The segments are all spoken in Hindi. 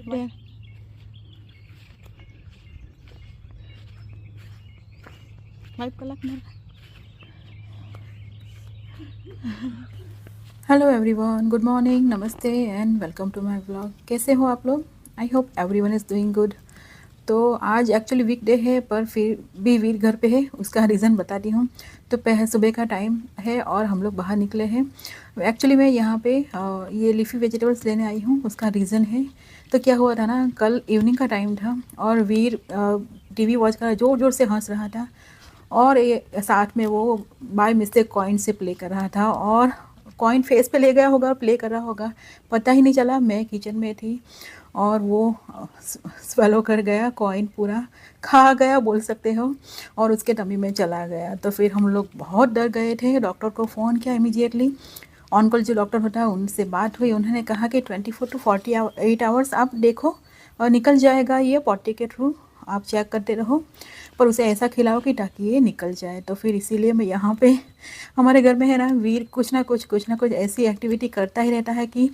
Yeah. Wipe ka lang na. Hello everyone, good morning, namaste and welcome to my vlog. कैसे हो आप लोग? I hope everyone is doing good. तो आज एक्चुअली वीकडे है पर फिर भी वीर घर पे है, उसका रीज़न बताती हूँ। तो सुबह का टाइम है और हम लोग बाहर निकले हैं। एक्चुअली मैं यहाँ पे ये लीफी वेजिटेबल्स लेने आई हूँ, उसका रीज़न है। तो क्या हुआ था ना, कल इवनिंग का टाइम था और वीर टीवी वॉच कर ज़ोर ज़ोर से हंस रहा था और ये साथ में वो बाय मिस्टेक कॉइन से प्ले कर रहा था और कॉइन फेस पे ले गया होगा और प्ले कर रहा होगा, पता ही नहीं चला। मैं किचन में थी और वो स्वेलो कर गया, कॉइन पूरा खा गया बोल सकते हो, और उसके टमी में चला गया। तो फिर हम लोग बहुत डर गए थे, डॉक्टर को फ़ोन किया इमीडिएटली। ऑन कॉल जो डॉक्टर होता है उनसे बात हुई, उन्होंने कहा कि 24 to 48 आवर्स आप देखो और निकल जाएगा ये पॉटी के थ्रू, आप चेक करते रहो, पर उसे ऐसा खिलाओ कि ताकि ये निकल जाए। तो फिर इसीलिए मैं यहाँ पे हमारे घर में है ना, वीर कुछ ना कुछ ऐसी एक्टिविटी करता ही रहता है कि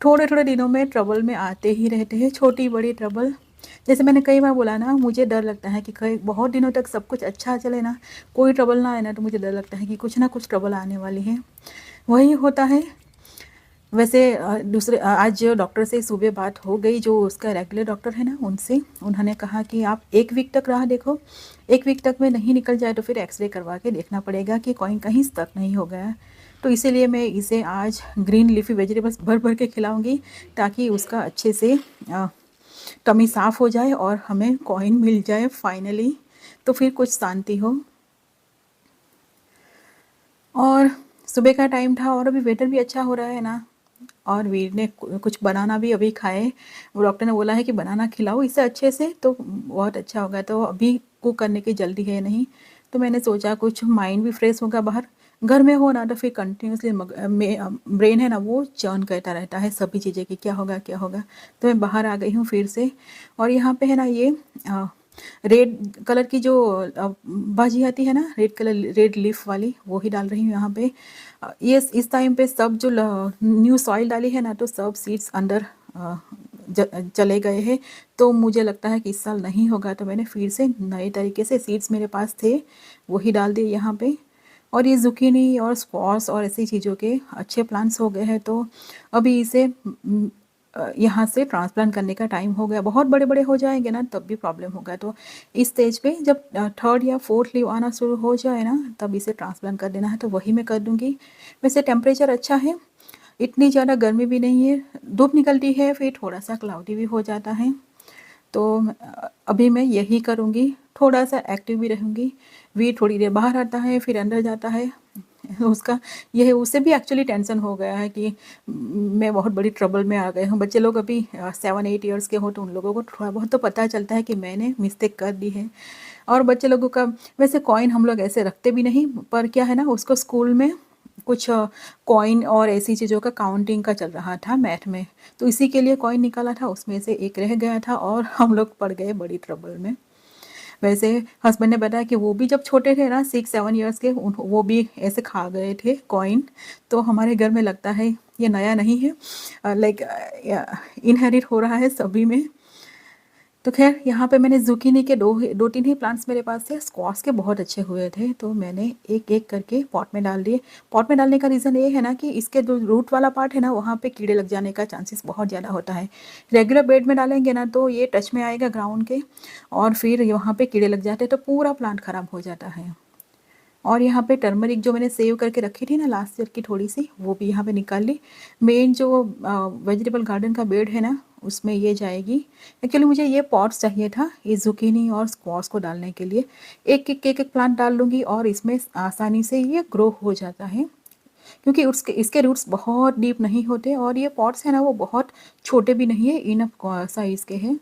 थोड़े थोड़े दिनों में ट्रबल में आते ही रहते हैं, छोटी बड़ी ट्रबल। जैसे मैंने कई बार बोला ना, मुझे डर लगता है कि कई बहुत दिनों तक सब कुछ अच्छा चले ना, कोई ट्रबल ना आए ना, तो मुझे डर लगता है कि कुछ ना कुछ ट्रबल आने वाली है। वही होता है। वैसे आज जो डॉक्टर से सुबह बात हो गई, जो उसका रेगुलर डॉक्टर है ना, उनसे उन्होंने कहा कि आप 1 वीक तक राह देखो, 1 वीक तक में नहीं निकल जाए तो फिर एक्सरे करवा के देखना पड़ेगा कि कहीं कहीं स्टक नहीं हो गया। तो इसीलिए मैं इसे आज ग्रीन लीफी वेजिटेबल्स भर भर के खिलाऊंगी ताकि उसका अच्छे से टमी साफ़ हो जाए और हमें कॉइन मिल जाए फाइनली, तो फिर कुछ शांति हो। और सुबह का टाइम था और अभी वेदर भी अच्छा हो रहा है ना, और वीर ने कुछ बनाना भी अभी खाए। वो डॉक्टर ने बोला है कि बनाना खिलाओ इसे अच्छे से तो बहुत अच्छा होगा। तो अभी कुक करने की जल्दी है नहीं, तो मैंने सोचा कुछ माइंड भी फ्रेश होगा। बाहर घर में हो ना तो फिर कंटिन्यूसली ब्रेन है ना, वो चर्न करता रहता है सभी चीज़ें की क्या होगा क्या होगा। तो मैं बाहर आ गई हूँ फिर से, और यहाँ पे है ना ये रेड कलर की जो भाजी आती है ना, रेड कलर रेड लीफ वाली, वो ही डाल रही हूँ यहाँ पे। ये इस टाइम पे सब जो न्यू सॉइल डाली है ना, तो सब सीड्स अंदर चले गए हैं। तो मुझे लगता है कि इस साल नहीं होगा, तो मैंने फिर से नए तरीके से सीड्स मेरे पास थे वही डाल दिए यहाँ पे। और ये जुकीनी और स्क्वाश और ऐसी चीज़ों के अच्छे प्लांट्स हो गए हैं। तो अभी इसे यहाँ से ट्रांसप्लांट करने का टाइम हो गया। बहुत बड़े बड़े हो जाएंगे ना तब भी प्रॉब्लम होगा। तो इस स्टेज पे जब थर्ड या फोर्थ लीव आना शुरू हो जाए ना, तब इसे ट्रांसप्लांट कर देना है, तो वही मैं कर दूँगी। वैसे टेम्परेचर अच्छा है, इतनी ज़्यादा गर्मी भी नहीं है, धूप निकलती है फिर थोड़ा सा क्लाउडी भी हो जाता है। तो अभी मैं यही करूँगी, थोड़ा सा एक्टिव भी रहूँगी। वीर थोड़ी देर बाहर आता है फिर अंदर जाता है, उसका ये है। उसे भी एक्चुअली टेंशन हो गया है कि मैं बहुत बड़ी ट्रबल में आ गए हूँ। बच्चे लोग अभी 7-8 ईयर्स के हो तो उन लोगों को थोड़ा बहुत तो पता चलता है कि मैंने मिस्टेक कर दी है। और बच्चे लोगों का वैसे कॉइन हम लोग ऐसे रखते भी नहीं, पर क्या है ना, उसको स्कूल में कुछ कॉइन और ऐसी चीज़ों का काउंटिंग का चल रहा था मैथ में, तो इसी के लिए कॉइन निकाला था, उसमें से एक रह गया था और हम लोग पड़ गए बड़ी ट्रबल में। वैसे हस्बैंड ने बताया कि वो भी जब छोटे थे ना, 6-7 ईयर्स के, वो भी ऐसे खा गए थे कॉइन। तो हमारे घर में लगता है ये नया नहीं है, लाइक इनहेरिट हो रहा है सभी में। तो खैर यहाँ पे मैंने जुकीनी के 2-3 ही प्लांट्स मेरे पास थे, स्क्वाश के बहुत अच्छे हुए थे, तो मैंने एक एक करके पॉट में डाल दिए। पॉट में डालने का रीज़न ये है ना कि इसके जो रूट वाला पार्ट है ना, वहाँ पे कीड़े लग जाने का चांसेस बहुत ज़्यादा होता है। रेगुलर बेड में डालेंगे ना तो ये टच में आएगा ग्राउंड के, और फिर वहाँ पे कीड़े लग जाते हैं तो पूरा प्लांट ख़राब हो जाता है। और यहाँ पे टर्मरिक जो मैंने सेव करके रखी थी ना लास्ट ईयर की थोड़ी सी, वो भी यहाँ पे निकाल ली। मेन जो वेजिटेबल गार्डन का बेड है ना, उसमें ये जाएगी। एक्चुअली मुझे ये पॉट्स चाहिए था ये जुकीनी और स्क्वाश को डालने के लिए। एक एक प्लांट डाल लूँगी और इसमें आसानी से ये ग्रो हो जाता है, क्योंकि उसके इसके रूट्स बहुत डीप नहीं होते और ये पॉट्स है ना, वो बहुत छोटे भी नहीं है, इनफ साइज़ के हैं।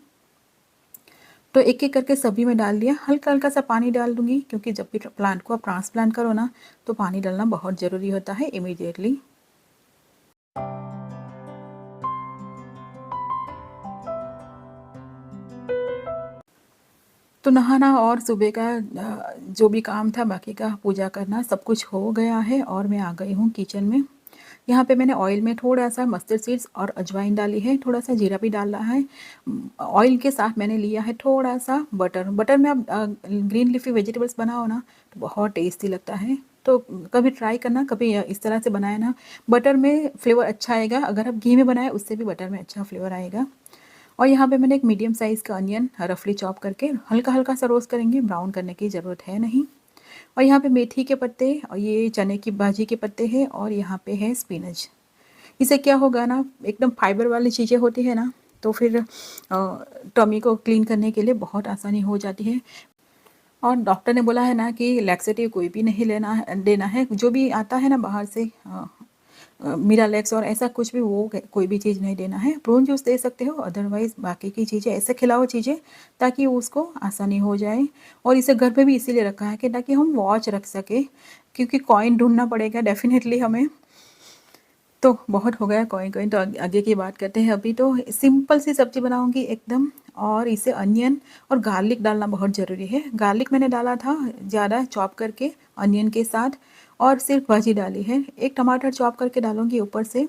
तो एक एक करके सभी में डाल दिया। हल्का हल्का सा पानी डाल दूंगी, क्योंकि जब भी प्लांट को आप ट्रांसप्लांट करो ना, तो पानी डालना बहुत ज़रूरी होता है इमीडिएटली। तो नहाना और सुबह का जो भी काम था बाकी का, पूजा करना, सब कुछ हो गया है और मैं आ गई हूँ किचन में। यहाँ पे मैंने ऑयल में थोड़ा-सा मस्टर्ड सीड्स और अजवाइन डाली है, थोड़ा-सा जीरा भी डाल रहा है। ऑयल के साथ मैंने लिया है थोड़ा-सा बटर। बटर में आप ग्रीन लीफ़ी वेजिटेबल्स बनाओ ना तो बहुत टेस्टी लगता है। तो कभी ट्राई करना, कभी इस तरह से बनाया ना, बटर में फ्लेवर अच्छा आएगा। अगर आप घी में बनाएँ उससे भी बटर में अच्छा फ्लेवर आएगा। और यहाँ पे मैंने एक मीडियम साइज़ का अनियन रफली चॉप करके हल्का-हल्का सा रोस्ट करेंगे, ब्राउन करने की ज़रूरत है नहीं। और यहाँ पे मेथी के पत्ते और ये चने की भाजी के पत्ते हैं और यहाँ पे है स्पिनच। इससे क्या होगा ना, एकदम फाइबर वाली चीज़ें होती है ना, तो फिर टमी को क्लीन करने के लिए बहुत आसानी हो जाती है। और डॉक्टर ने बोला है ना कि लैक्सेटिव कोई भी नहीं देना है, जो भी आता है ना बाहर से मिरालेक्स और ऐसा कुछ भी, वो कोई भी चीज़ नहीं देना है। प्रून जूस दे सकते हो, अदरवाइज़ बाकी की चीज़ें ऐसे खिलाओ चीज़ें ताकि उसको आसानी हो जाए। और इसे घर पे भी इसीलिए रखा है कि ताकि हम वॉच रख सके, क्योंकि कॉइन ढूंढना पड़ेगा डेफिनेटली हमें। तो बहुत हो गया कॉइन कॉइन, तो आगे की बात करते हैं। अभी तो सिंपल सी सब्ज़ी बनाऊंगी एकदम, और इसे अनियन और गार्लिक डालना बहुत ज़रूरी है। गार्लिक मैंने डाला था ज़्यादा चॉप करके अनियन के साथ, और सिर्फ भाजी डाली है। एक टमाटर चॉप करके डालूंगी ऊपर से,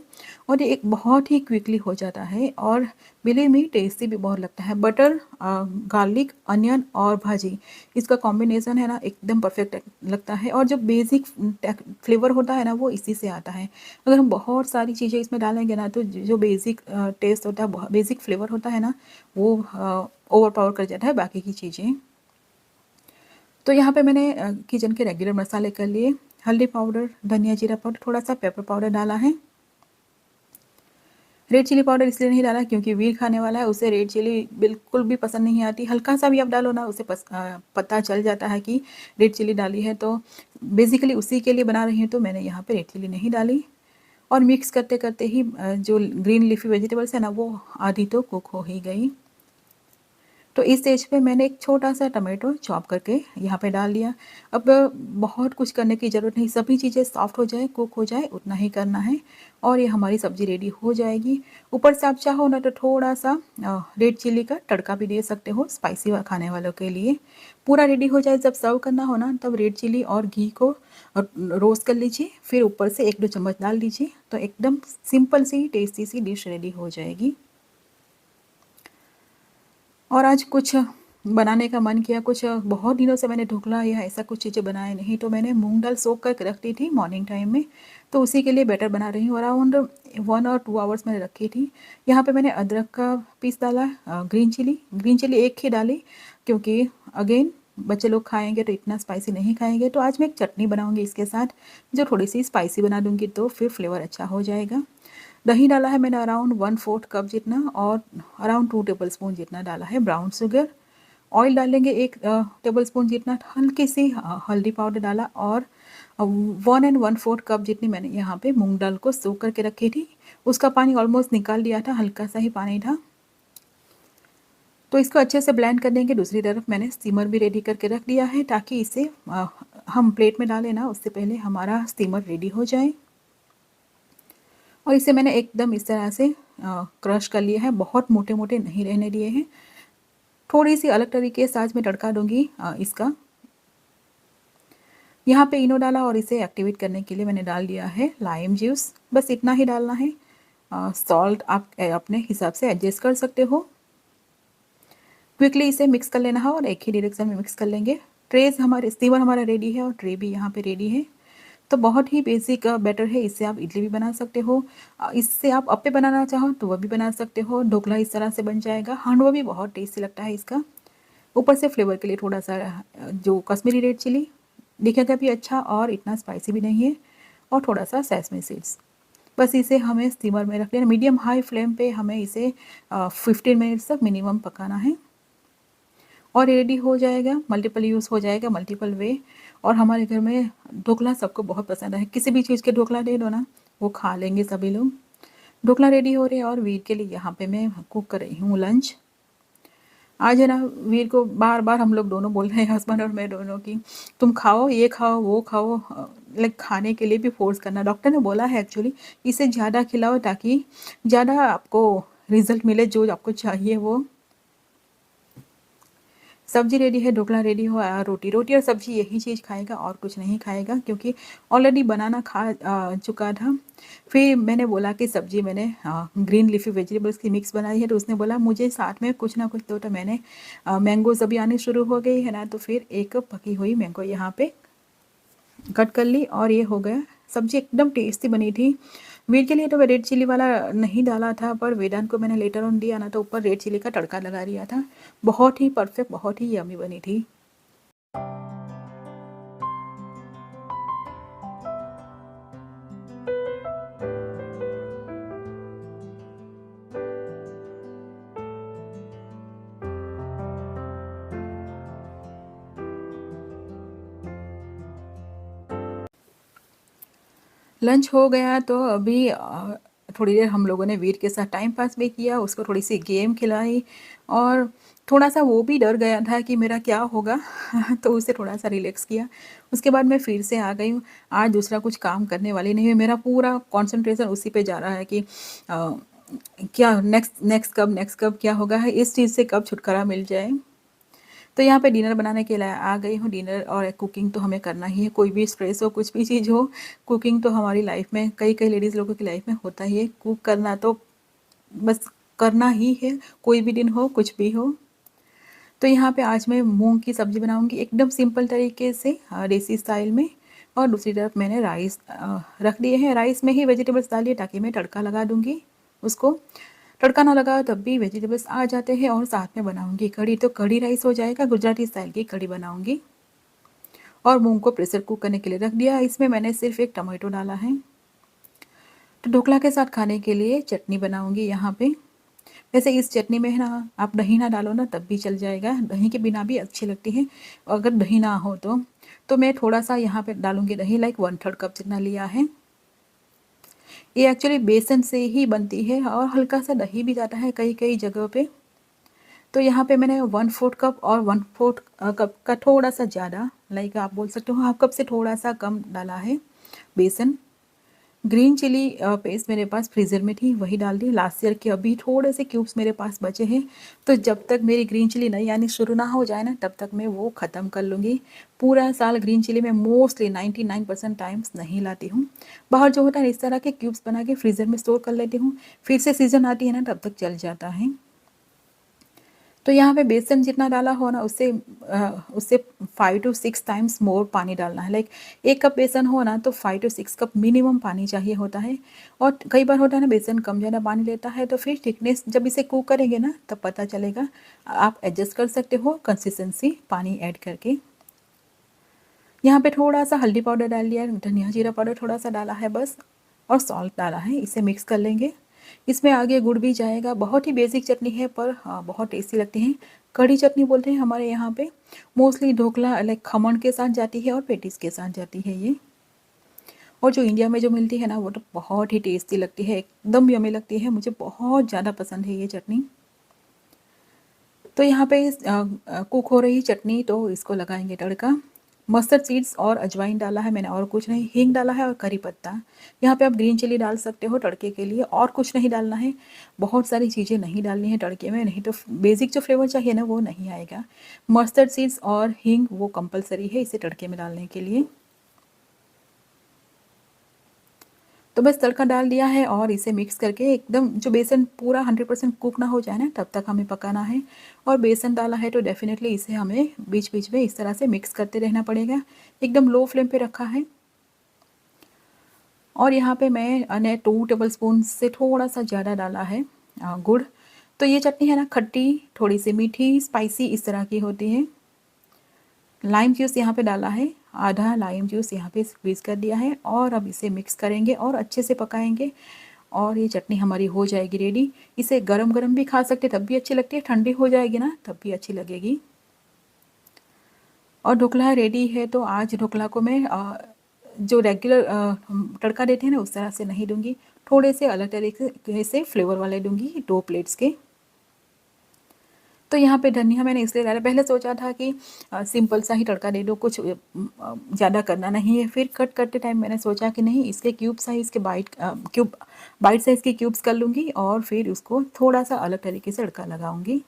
और ये एक बहुत ही क्विकली हो जाता है और बिलीव मी टेस्टी भी बहुत लगता है। बटर, गार्लिक, अनियन और भाजी, इसका कॉम्बिनेशन है ना एकदम परफेक्ट लगता है। और जो बेसिक फ्लेवर होता है ना वो इसी से आता है। अगर हम बहुत सारी चीज़ें इसमें डालेंगे ना तो जो बेसिक टेस्ट होता है, बेसिक फ्लेवर होता है ना, वो ओवर पावर कर जाता है बाकी की चीज़ें। तो यहाँ पे मैंने किचन के रेगुलर मसाले कर लिए। हल्दी पाउडर, धनिया जीरा पाउडर, थोड़ा सा पेपर पाउडर डाला है। रेड चिली पाउडर इसलिए नहीं डाला क्योंकि वीर खाने वाला है, उसे रेड चिली बिल्कुल भी पसंद नहीं आती। हल्का सा भी आप डालो ना, उसे पता चल जाता है कि रेड चिली डाली है। तो बेसिकली उसी के लिए बना रही हूँ, तो मैंने यहाँ पे रेड चिली नहीं डाली। और मिक्स करते करते ही जो ग्रीन लीफी वेजिटेबल्स है ना, वो आधी तो कुक हो ही गई। तो इस स्टेज पे मैंने एक छोटा सा टमाटो चॉप करके यहाँ पे डाल दिया। अब बहुत कुछ करने की ज़रूरत नहीं, सभी चीज़ें सॉफ्ट हो जाए, कुक हो जाए, उतना ही करना है और ये हमारी सब्ज़ी रेडी हो जाएगी। ऊपर से आप चाहो ना तो थोड़ा सा रेड चिली का तड़का भी दे सकते हो स्पाइसी खाने वालों के लिए। पूरा रेडी हो जाए, जब सर्व करना हो ना तब रेड चिली और घी को रोस्ट कर लीजिए, फिर ऊपर से 1-2 चम्मच डाल दीजिए, तो एकदम सिंपल सी टेस्टी सी डिश रेडी हो जाएगी। और आज कुछ बनाने का मन किया, कुछ बहुत दिनों से मैंने ढोकला या ऐसा कुछ चीज़ें बनाए नहीं, तो मैंने मूंग दाल सोख कर रख दी थी मॉर्निंग टाइम में, तो उसी के लिए बैटर बना रही हूँ। अराउंड 1 और 2 आवर्स मैंने रखी थी। यहाँ पे मैंने अदरक का पीस डाला, ग्रीन चिली एक ही डाली, क्योंकि अगेन बच्चे लोग खाएंगे तो इतना स्पाइसी नहीं खाएंगे। तो आज मैं एक चटनी बनाऊँगी इसके साथ, जो थोड़ी सी स्पाइसी बना दूँगी, तो फिर फ्लेवर अच्छा हो जाएगा। दही डाला है मैंने अराउंड 1/4 कप जितना, और अराउंड 2 टेबलस्पून जितना डाला है ब्राउन शुगर। ऑयल डालेंगे 1 टेबलस्पून जितना, हल्की सी हल्दी पाउडर डाला, और 1 and 1/4 कप जितनी मैंने यहाँ पे मूंग दाल को सोख करके रखी थी। उसका पानी ऑलमोस्ट निकाल दिया था, हल्का सा ही पानी था। तो इसको अच्छे से ब्लेंड कर देंगे। दूसरी तरफ मैंने स्टीमर भी रेडी करके रख दिया है, ताकि इसे हम प्लेट में डालें ना उससे पहले हमारा स्टीमर रेडी हो जाए। और इसे मैंने एकदम इस तरह से क्रश कर लिया है, बहुत मोटे मोटे नहीं रहने दिए हैं। थोड़ी सी अलग तरीके से आज मैं तड़का दूंगी इसका। यहाँ पे इनो डाला और इसे एक्टिवेट करने के लिए मैंने डाल दिया है लाइम जूस, बस इतना ही डालना है। सॉल्ट आप अपने हिसाब से एडजस्ट कर सकते हो। क्विकली इसे मिक्स कर लेना है और एक ही डायरेक्शन में मिक्स कर लेंगे। स्टीमर हमारा रेडी है और ट्रे भी यहाँ पे रेडी है। तो बहुत ही बेसिक बैटर है, इससे आप इडली भी बना सकते हो, इससे आप अप्पे बनाना चाहो तो वह भी बना सकते हो। ढोकला इस तरह से बन जाएगा। हांडवा भी बहुत टेस्टी लगता है इसका। ऊपर से फ्लेवर के लिए थोड़ा सा जो कश्मीरी रेड चिली दिखेगा भी अच्छा, और इतना स्पाइसी भी नहीं है, और थोड़ा सा सेसमी सीड्स। बस इसे हमें स्टीमर में रख लेना, मीडियम हाई फ्लेम पे हमें इसे 15 मिनट्स तक मिनिमम पकाना है, और रेडी हो जाएगा। मल्टीपल यूज़ हो जाएगा, मल्टीपल वे। और हमारे घर में ढोकला सबको बहुत पसंद है, किसी भी चीज़ के ढोकला दे दो ना वो खा लेंगे सभी लोग। ढोकला रेडी हो रहे हैं, और वीर के लिए यहाँ पे मैं कुक कर रही हूँ लंच। आज है ना, वीर को बार बार हम लोग दोनों बोल रहे हैं, हस्बैंड और मैं दोनों, की तुम खाओ, ये खाओ, वो खाओ, लाइक खाने के लिए भी फोर्स करना। डॉक्टर ने बोला है एक्चुअली इसे ज़्यादा खिलाओ ताकि ज़्यादा आपको रिजल्ट मिले, जो आपको चाहिए वो। सब्जी रेडी है, ढोकला रेडी हो, रोटी रोटी और सब्जी यही चीज़ खाएगा और कुछ नहीं खाएगा, क्योंकि ऑलरेडी बनाना खा चुका था। फिर मैंने बोला कि सब्जी मैंने ग्रीन लीफी वेजिटेबल्स की मिक्स बनाई है, तो उसने बोला मुझे साथ में कुछ ना कुछ दो। तो मैंने मैंगोज़ अभी आनी शुरू हो गई है ना, तो फिर एक पकी हुई मैंगो यहाँ पे कट कर ली और ये हो गया। सब्जी एकदम टेस्टी बनी थी। वीर के लिए तो रेड चिली वाला नहीं डाला था, पर वेदांत को मैंने लेटर ऑन दिया ना, तो ऊपर रेड चिली का तड़का लगा दिया था। बहुत ही परफेक्ट, बहुत ही यम्मी बनी थी। लंच हो गया तो अभी थोड़ी देर हम लोगों ने वीर के साथ टाइम पास भी किया, उसको थोड़ी सी गेम खिलाई और थोड़ा सा वो भी डर गया था कि मेरा क्या होगा तो उसे थोड़ा सा रिलैक्स किया। उसके बाद मैं फिर से आ गई हूँ। आज दूसरा कुछ काम करने वाली नहीं है, मेरा पूरा कंसंट्रेशन उसी पे जा रहा है कि क्या नेक्स्ट कब क्या होगा, है इस चीज़ से कब छुटकारा मिल जाए। तो यहाँ पे डिनर बनाने के लिए आ गई हूँ। डिनर और कुकिंग तो हमें करना ही है, कोई भी स्ट्रेस हो, कुछ भी चीज़ हो, कुकिंग तो हमारी लाइफ में, कई कई लेडीज़ लोगों की लाइफ में होता ही है। कुक करना तो बस करना ही है, कोई भी दिन हो, कुछ भी हो। तो यहाँ पे आज मैं मूंग की सब्ज़ी बनाऊँगी एकदम सिंपल तरीके से, देसी स्टाइल में। और दूसरी तरफ मैंने राइस रख दिए हैं। राइस में ही वेजिटेबल्स डालिए ताकि मैं तड़का लगा दूँगी उसको। तड़का ना लगाओ तब भी वेजिटेबल्स आ जाते हैं। और साथ में बनाऊंगी कढ़ी, तो कढ़ी राइस हो जाएगा, गुजराती स्टाइल की कढ़ी बनाऊंगी। और मूंग को प्रेशर कुक करने के लिए रख दिया। इसमें मैंने सिर्फ एक टमाटो डाला है। तो ढोकला के साथ खाने के लिए चटनी बनाऊंगी यहाँ पे। वैसे इस चटनी में है ना, आप दही ना डालो ना तब भी चल जाएगा, दही के बिना भी अच्छी लगती है। अगर दही ना हो तो मैं थोड़ा सा यहाँ पे डालूंगी दही, लाइक 1/3 कप जितना लिया है। ये एक्चुअली बेसन से ही बनती है और हल्का सा दही भी जाता है कई कई जगह पे। तो यहाँ पे मैंने 1/4 कप और 1/4 कप का थोड़ा सा ज़्यादा, लाइक आप बोल सकते हो हाफ कप से थोड़ा सा कम डाला है बेसन। ग्रीन चिली पेस्ट मेरे पास फ्रीज़र में थी, वही डाल दी लास्ट ईयर के। अभी थोड़े से क्यूब्स मेरे पास बचे हैं, तो जब तक मेरी ग्रीन चिली नहीं आनी शुरू ना हो जाए ना, तब तक मैं वो ख़त्म कर लूँगी। पूरा साल ग्रीन चिली मैं मोस्टली 99% टाइम्स नहीं लाती हूँ। बाहर जो होता है इस तरह के क्यूब्स बना के फ्रीज़र में स्टोर कर लेती हूँ, फिर से सीज़न आती है ना तब तक चल जाता है। तो यहाँ पे बेसन जितना डाला हो ना, उससे 5 to 6 टाइम्स मोर पानी डालना है। लाइक 1 कप बेसन हो ना तो 5 to 6 कप मिनिमम पानी चाहिए होता है। और कई बार होता है ना बेसन कम ज़्यादा पानी लेता है, तो फिर थिकनेस जब इसे कुक करेंगे ना तब पता चलेगा। आप एडजस्ट कर सकते हो कंसिस्टेंसी पानी ऐड करके। यहाँ पे थोड़ा सा हल्दी पाउडर डाल लिया, धनिया जीरा पाउडर थोड़ा सा डाला है बस, और सॉल्ट डाला है। इसे मिक्स कर लेंगे। इसमें आगे गुड़ भी जाएगा। बहुत ही बेसिक चटनी है, पर हाँ बहुत टेस्टी लगती है। कड़ी चटनी बोलते हैं हमारे यहाँ पे। मोस्टली ढोकला लाइक खमण के साथ जाती है और पेटीज के साथ जाती है ये। और जो इंडिया में जो मिलती है ना, वो तो बहुत ही टेस्टी लगती है, एकदम यम्मी लगती है। मुझे बहुत ज़्यादा पसंद है ये चटनी। तो यहाँ पे कुक हो रही चटनी, तो इसको लगाएंगे तड़का। मस्टर्ड सीड्स और अजवाइन डाला है मैंने, और कुछ नहीं। हींग डाला है और करी पत्ता। यहाँ पे आप ग्रीन चिली डाल सकते हो तड़के के लिए, और कुछ नहीं डालना है। बहुत सारी चीज़ें नहीं डालनी है तड़के में, नहीं तो बेसिक जो फ्लेवर चाहिए ना वो नहीं आएगा। मस्टर्ड सीड्स और हींग वो कंपलसरी है इसे तड़के में डालने के लिए। तो बस तड़का डाल दिया है और इसे मिक्स करके एकदम, जो बेसन पूरा 100% कुक ना हो जाए ना तब तक हमें पकाना है। और बेसन डाला है तो डेफिनेटली इसे हमें बीच बीच में इस तरह से मिक्स करते रहना पड़ेगा। एकदम लो फ्लेम पे रखा है। और यहाँ पे मैंने 2 टेबल स्पून से थोड़ा सा ज़्यादा डाला है गुड़। तो ये चटनी है ना, खट्टी, थोड़ी सी मीठी, स्पाइसी इस तरह की होती है। लाइम जूस यहाँ पे डाला है, आधा लाइम जूस यहाँ पे स्क्वीज़ कर दिया है। और अब इसे मिक्स करेंगे और अच्छे से पकाएंगे और ये चटनी हमारी हो जाएगी रेडी। इसे गरम गरम भी खा सकते तब भी अच्छी लगती है, ठंडी हो जाएगी ना तब भी अच्छी लगेगी। और ढोकला रेडी है। तो आज ढोकला को मैं जो रेगुलर तड़का देते हैं ना उस तरह से नहीं दूंगी, थोड़े से अलग तरीके से फ्लेवर वाले दूंगी 2 प्लेट्स के। तो यहाँ पे धनिया मैंने इसलिए डाला, पहले सोचा था कि सिंपल सा ही तड़का दे दो, कुछ ज़्यादा करना नहीं है। फिर कट करते टाइम मैंने सोचा कि नहीं, इसके क्यूब साइज़ के बाइट साइज़ के क्यूब्स कर लूँगी और फिर उसको थोड़ा सा अलग तरीके से तड़का लगाऊँगी।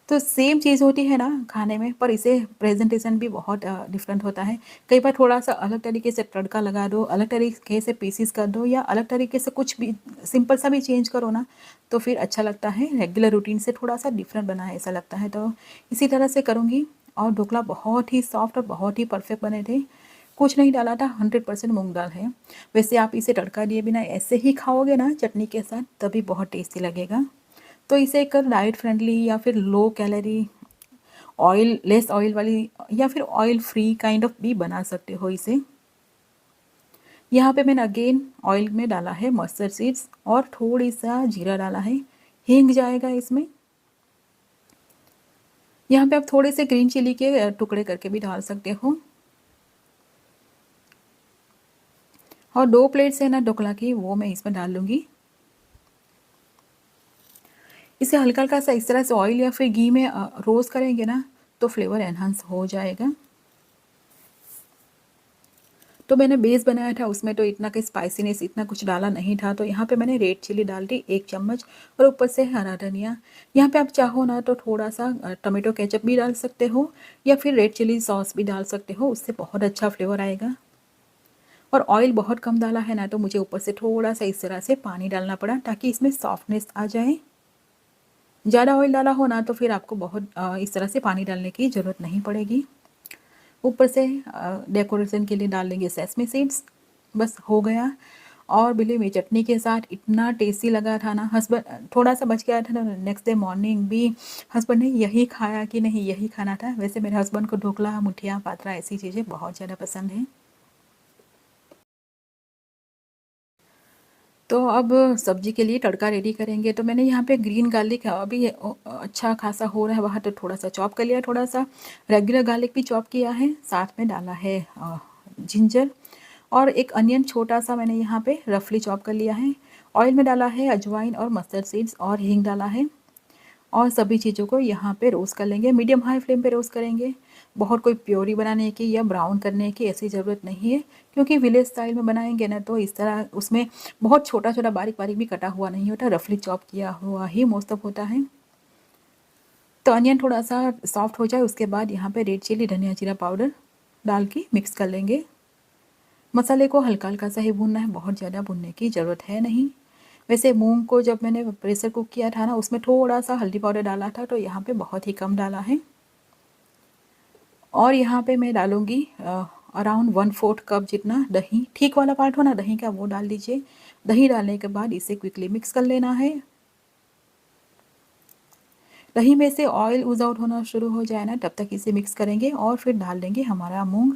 तो सेम चीज़ होती है ना खाने में, पर इसे प्रेजेंटेशन भी बहुत डिफरेंट होता है। कई बार थोड़ा-सा अलग तरीके से तड़का लगा दो, अलग तरीके से पीसेस कर दो या अलग तरीके से कुछ भी सिंपल सा भी चेंज करो ना, तो फिर अच्छा लगता है। रेगुलर रूटीन से थोड़ा-सा डिफरेंट बना है ऐसा लगता है। तो इसी तरह से करूँगी और ढोकला बहुत ही सॉफ्ट और बहुत ही परफेक्ट बने थे। कुछ नहीं डाला था, 100% मूँग दाल है। वैसे आप इसे तड़का दिए बिना ऐसे ही खाओगे ना चटनी के साथ, तभी बहुत टेस्टी लगेगा। तो इसे एक डाइट फ्रेंडली या फिर low calorie, oil less oil वाली या फिर ऑयल फ्री काइंड ऑफ भी बना सकते हो इसे। यहाँ पे मैंने अगेन ऑयल में डाला है मस्टर्ड सीड्स और थोड़ी सा जीरा डाला है, हींग जाएगा इसमें। यहाँ पे आप थोड़े से ग्रीन चिली के टुकड़े करके भी डाल सकते हो। और 2 प्लेट्स है ना ढोकला की, वो मैं इसमें डाल लूँगी। इसे हल्का-हल्का सा इस तरह से ऑयल या फिर घी में रोस्ट करेंगे ना, तो फ्लेवर एनहांस हो जाएगा। तो मैंने बेस बनाया था उसमें तो इतना कि स्पाइसीनेस इतना कुछ डाला नहीं था, तो यहाँ पे मैंने रेड चिली डाल दी 1 चम्मच और ऊपर से हरा धनिया। यहाँ पे आप चाहो ना तो थोड़ा-सा टोमेटो केचप भी डाल सकते हो या फिर रेड चिली सॉस भी डाल सकते हो, उससे बहुत अच्छा फ्लेवर आएगा। और ऑयल बहुत कम डाला है ना, तो मुझे ऊपर से थोड़ा-सा इस तरह से पानी डालना पड़ा ताकि इसमें सॉफ्टनेस आ जाए। ज़्यादा ऑयल डाला हो ना तो फिर आपको बहुत इस तरह से पानी डालने की ज़रूरत नहीं पड़ेगी। ऊपर से डेकोरेशन के लिए डाल लेंगे सेसमी सीड्स, बस हो गया। और बिलीव मी चटनी के साथ इतना टेस्टी लगा था ना, हस्बैंड थोड़ा सा बच गया था ना, नेक्स्ट डे मॉर्निंग भी हस्बैंड ने यही खाया कि नहीं यही खाना था। वैसे मेरे हस्बैंड को ढोकला, मुठिया, पात्रा ऐसी चीज़ें बहुत ज़्यादा पसंद हैं। तो अब सब्जी के लिए तड़का रेडी करेंगे। तो मैंने यहाँ पे ग्रीन गार्लिक अभी अच्छा खासा हो रहा है वहाँ, तो थोड़ा सा चॉप कर लिया, थोड़ा सा रेगुलर गार्लिक भी चॉप किया है, साथ में डाला है जिंजर और एक अनियन छोटा सा मैंने यहाँ पे रफली चॉप कर लिया है। ऑयल में डाला है अजवाइन और मस्टर्ड सीड्स और हींग डाला है और सभी चीज़ों को यहाँ पे रोस्ट कर लेंगे, मीडियम हाई फ्लेम पे रोस्ट करेंगे। बहुत कोई प्योरी बनाने की या ब्राउन करने की ऐसी ज़रूरत नहीं है, क्योंकि विलेज स्टाइल में बनाएंगे ना तो इस तरह उसमें बहुत छोटा छोटा बारीक बारीक भी कटा हुआ नहीं होता, रफली चॉप किया हुआ ही मोस्ट ऑफ होता है। तो अनियन थोड़ा सा सॉफ्ट हो जाए उसके बाद यहाँ पे रेड चिली, धनिया जीरा पाउडर डाल के मिक्स कर लेंगे। मसाले को हल्का हल्का सा ही भूनना है, बहुत ज़्यादा भूनने की ज़रूरत है नहीं। वैसे मूंग को जब मैंने प्रेशर कुक किया था ना, उसमें थोड़ा सा हल्दी पाउडर डाला था, तो यहाँ पे बहुत ही कम डाला है। और यहाँ पे मैं डालूँगी अराउंड 1/4 कप जितना दही, ठीक वाला पार्ट हो ना दही का वो डाल दीजिए। दही डालने के बाद इसे क्विकली मिक्स कर लेना है। दही में से ऑयल ऊज आउट होना शुरू हो जाए ना, तब तक इसे मिक्स करेंगे और फिर डाल देंगे हमारा मूंग।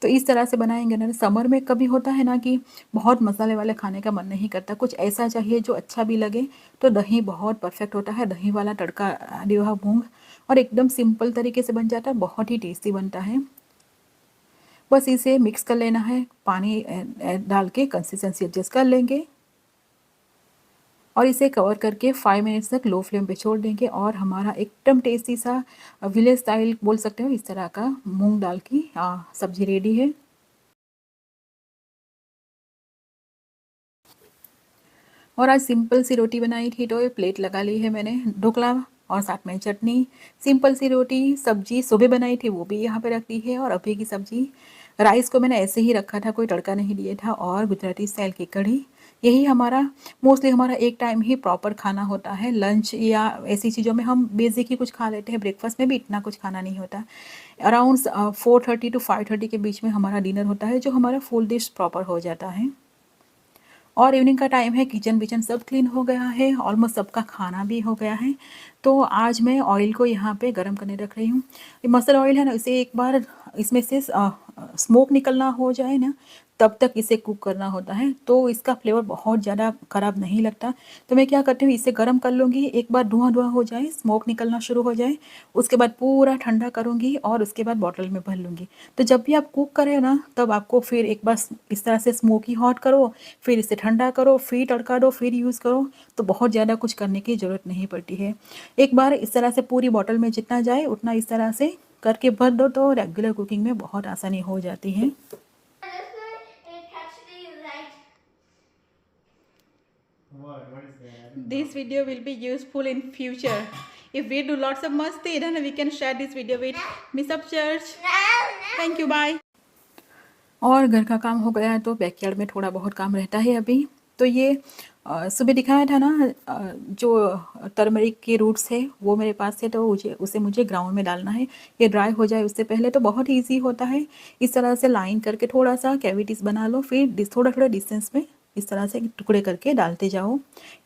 तो इस तरह से बनाएंगे ना, समर में कभी होता है ना कि बहुत मसाले वाले खाने का मन नहीं करता, कुछ ऐसा चाहिए जो अच्छा भी लगे, तो दही बहुत परफेक्ट होता है। दही वाला तड़का दिया मूंग और एकदम सिंपल तरीके से बन जाता है, बहुत ही टेस्टी बनता है। बस इसे मिक्स कर लेना है, पानी डाल के कंसिस्टेंसी एडजस्ट कर लेंगे और इसे कवर करके 5 मिनट्स तक लो फ्लेम पे छोड़ देंगे और हमारा एकदम टेस्टी सा विलेज स्टाइल बोल सकते हो इस तरह का मूंग दाल की सब्जी रेडी है। और आज सिंपल सी रोटी बनाई थी, तो ये प्लेट लगा ली है मैंने ढोकला और साथ में चटनी। सिंपल सी रोटी, सब्जी सुबह बनाई थी वो भी यहाँ पे रख दी है और अभी की सब्जी। राइस को मैंने ऐसे ही रखा था, कोई तड़का नहीं दिया था। और गुजराती स्टाइल की कढ़ी। यही हमारा मोस्टली हमारा एक टाइम ही प्रॉपर खाना होता है। लंच या ऐसी चीज़ों में हम बेसिक ही कुछ खा लेते हैं, ब्रेकफास्ट में भी इतना कुछ खाना नहीं होता। अराउंड 4:30 टू 5:30 के बीच में हमारा डिनर होता है, जो हमारा फुल डिश प्रॉपर हो जाता है। और इवनिंग का टाइम है, किचन विचन सब क्लीन हो गया है, ऑलमोस्ट सबका खाना भी हो गया है। तो आज मैं ऑयल को यहाँ पे गरम करने रख रही हूँ। ये मस्टर्ड ऑयल है ना, इसे एक बार इसमें से स्मोक निकलना हो जाए ना, तब तक इसे कुक करना होता है, तो इसका फ्लेवर बहुत ज़्यादा ख़राब नहीं लगता। तो मैं क्या करती हूँ, इसे गर्म कर लूँगी, एक बार धुआं धुआं हो जाए, स्मोक निकलना शुरू हो जाए, उसके बाद पूरा ठंडा करूँगी और उसके बाद बॉटल में भर लूँगी। तो जब भी आप कुक करें ना, तब आपको फिर एक बार इस तरह से स्मोकी हॉट करो, फिर इसे ठंडा करो, फिर तड़का दो, फिर यूज़ करो, तो बहुत ज़्यादा कुछ करने की ज़रूरत नहीं पड़ती है। एक बार इस तरह से पूरी बॉटल में जितना जाए उतना इस तरह से करके भर दो, तो रेगुलर कुकिंग में बहुत आसानी हो जाती है। What is that? I don't This know. video will be useful in future. If we do lots of masti, then we can share this video with Miss of Church. Thank you. Bye. और घर का काम हो गया है तो बैकयार्ड में थोड़ा बहुत काम रहता है अभी। तो ये सुबह दिखाया था ना, जो टर्मरिक के रूट्स है वो मेरे पास है, तो मुझे ग्राउंड में डालना है। ये ड्राई हो जाए उससे पहले, तो बहुत ईजी होता है। इस तरह से लाइन करके थोड़ा सा कैविटीज़ बना लो, फिर थोड़ा थोड़ा डिस्टेंस में इस तरह से टुकड़े करके डालते जाओ।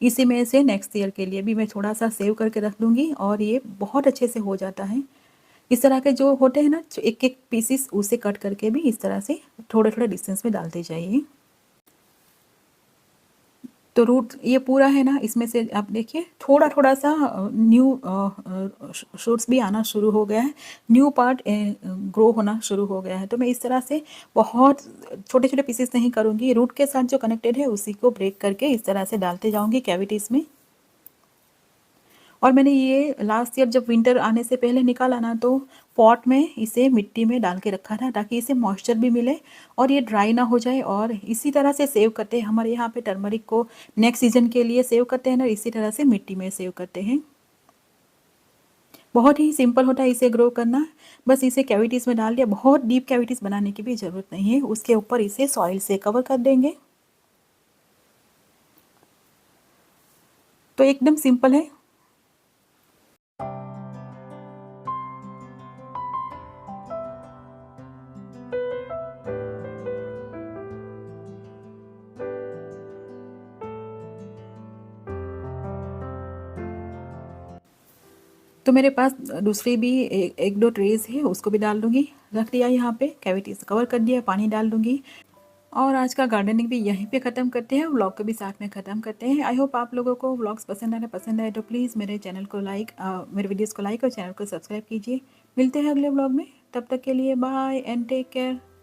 इसी में से नेक्स्ट ईयर के लिए भी मैं थोड़ा सा सेव करके रख लूँगी, और ये बहुत अच्छे से हो जाता है। इस तरह के जो होते हैं ना, एक एक पीसीस, उसे कट करके भी इस तरह से थोड़े थोड़े डिस्टेंस में डालते जाइए। तो रूट ये पूरा है ना, इसमें से आप देखिए थोड़ा थोड़ा सा न्यू शूट्स भी आना शुरू हो गया है, न्यू पार्ट ग्रो होना शुरू हो गया है। तो मैं इस तरह से बहुत छोटे छोटे पीसेस नहीं करूँगी, रूट के साथ जो कनेक्टेड है उसी को ब्रेक करके इस तरह से डालते जाऊँगी कैविटीज़ में। और मैंने ये लास्ट ईयर जब विंटर आने से पहले निकाला ना, तो पॉट में इसे मिट्टी में डाल के रखा था, ताकि इसे मॉइस्चर भी मिले और ये ड्राई ना हो जाए। और इसी तरह से सेव करते हैं, हमारे यहाँ पे टर्मरिक को नेक्स्ट सीजन के लिए सेव करते हैं ना, इसी तरह से मिट्टी में सेव करते हैं। बहुत ही सिंपल होता है इसे ग्रो करना। बस इसे कैविटीज़ में डाल दिया, बहुत डीप कैविटीज़ बनाने की भी ज़रूरत नहीं है। उसके ऊपर इसे सॉइल से कवर कर देंगे, तो एकदम सिंपल है। तो मेरे पास दूसरी भी एक दो ट्रेज है, उसको भी डाल दूँगी। रख दिया यहाँ पे, कैविटीज़ कवर कर दिया, पानी डाल दूँगी। और आज का गार्डनिंग भी यहीं पे ख़त्म करते हैं, व्लॉग को भी साथ में ख़त्म करते हैं। आई होप आप लोगों को व्लॉग्स पसंद आए तो प्लीज़ मेरे चैनल को मेरे वीडियोज़ को लाइक और चैनल को सब्सक्राइब कीजिए। मिलते हैं अगले व्लॉग में, तब तक के लिए बाय एंड टेक केयर।